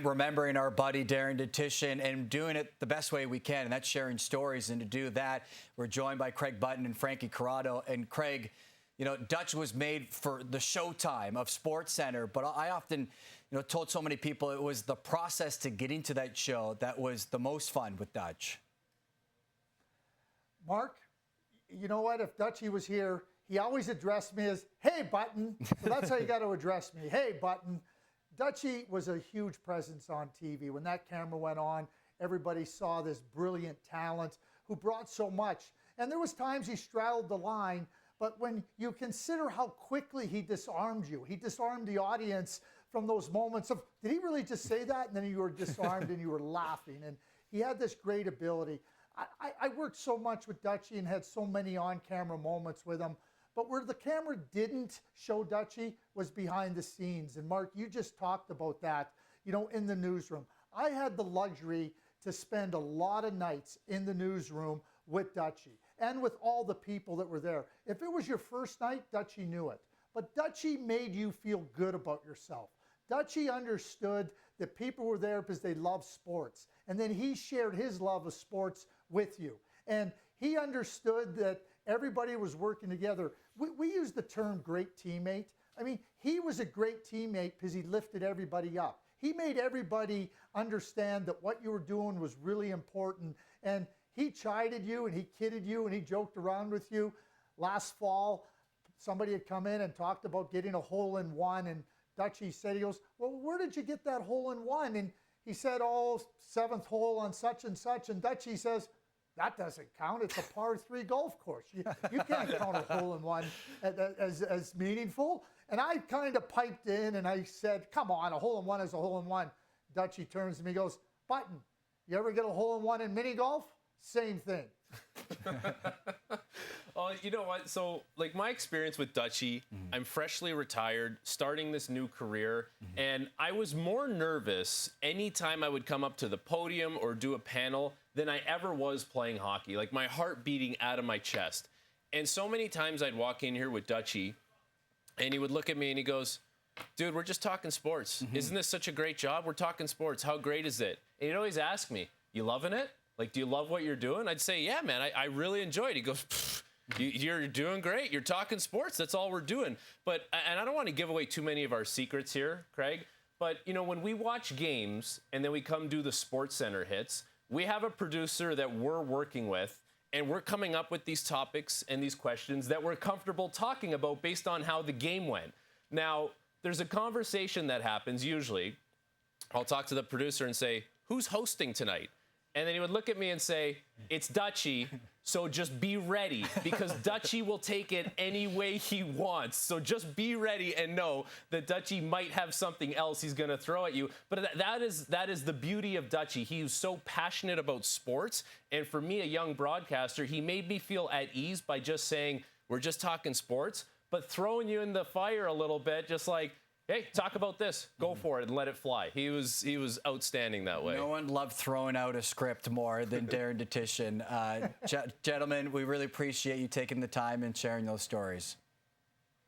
Remembering our buddy Darren Dutchyshen and doing it the best way we can, and that's sharing stories. And to do that, we're joined by Button and Frankie Corrado. And Craig, you know, Dutch was made for the showtime of SportsCenter, but I often, told so many people it was the process to getting to that show that was the most fun with Dutch. Mark, you know what? If Dutchy was here, he always addressed me as, "Hey, Button." So that's how you got to address me. "Hey, Button." Dutchy was a huge presence on TV. When that camera went on, everybody saw this brilliant talent who brought so much. And there was times he straddled the line, but when you consider how quickly he disarmed you, he disarmed the audience from those moments of, did he really just say that? And then you were disarmed and you were laughing. And he had this great ability. I worked so much with Dutchy and had so many on-camera moments with him. But where the camera didn't show Dutchy was behind the scenes. And Mark, you just talked about that, in the newsroom. I had the luxury to spend a lot of nights in the newsroom with Dutchy and with all the people that were there. If it was your first night, Dutchy knew it. But Dutchy made you feel good about yourself. Dutchy understood that people were there because they love sports. And then he shared his love of sports with you. And he understood that everybody was working together. We use the term great teammate. I mean, he was a great teammate because he lifted everybody up. He made everybody understand that what you were doing was really important. And he chided you and he kidded you and he joked around with you. Last fall, somebody had come in and talked about getting a hole-in-one. And Dutchy said, he goes, "Well, where did you get that hole-in-one?" And he said, "Oh, seventh hole on such and such." And Dutchy says, "That doesn't count. It's a par 3 golf course. You can't count a hole-in-one as meaningful." And I kind of piped in and I said, "Come on, a hole-in-one is a hole-in-one." Dutchy turns to me and goes, "Button, you ever get a hole-in-one in mini golf? Same thing." Oh, you know what? So, my experience with Dutchy, I'm freshly retired, starting this new career, and I was more nervous anytime I would come up to the podium or do a panel than I ever was playing hockey. My heart beating out of my chest. And so many times I'd walk in here with Dutchy, and he would look at me and he goes, "Dude, we're just talking sports. Isn't this such a great job? We're talking sports. How great is it?" And he'd always ask me, "You loving it? Do you love what you're doing?" I'd say, "Yeah, man, I really enjoy it." He goes, "You're doing great. You're talking sports. That's all we're doing." And I don't want to give away too many of our secrets here, Craig, but, when we watch games and then we come do the SportsCenter hits, we have a producer that we're working with, and we're coming up with these topics and these questions that we're comfortable talking about based on how the game went. Now, there's a conversation that happens usually. I'll talk to the producer and say, "Who's hosting tonight?" And then he would look at me and say, "It's Dutchy, so just be ready, because Dutchy will take it any way he wants. So just be ready and know that Dutchy might have something else he's going to throw at you." But that is the beauty of Dutchy. He was so passionate about sports. And for me, a young broadcaster, he made me feel at ease by just saying, "We're just talking sports," but throwing you in the fire a little bit, just like, "Hey, talk about this. Go for it and let it fly." He was outstanding that way. No one loved throwing out a script more than Darren Dutchyshen. Gentlemen, we really appreciate you taking the time and sharing those stories.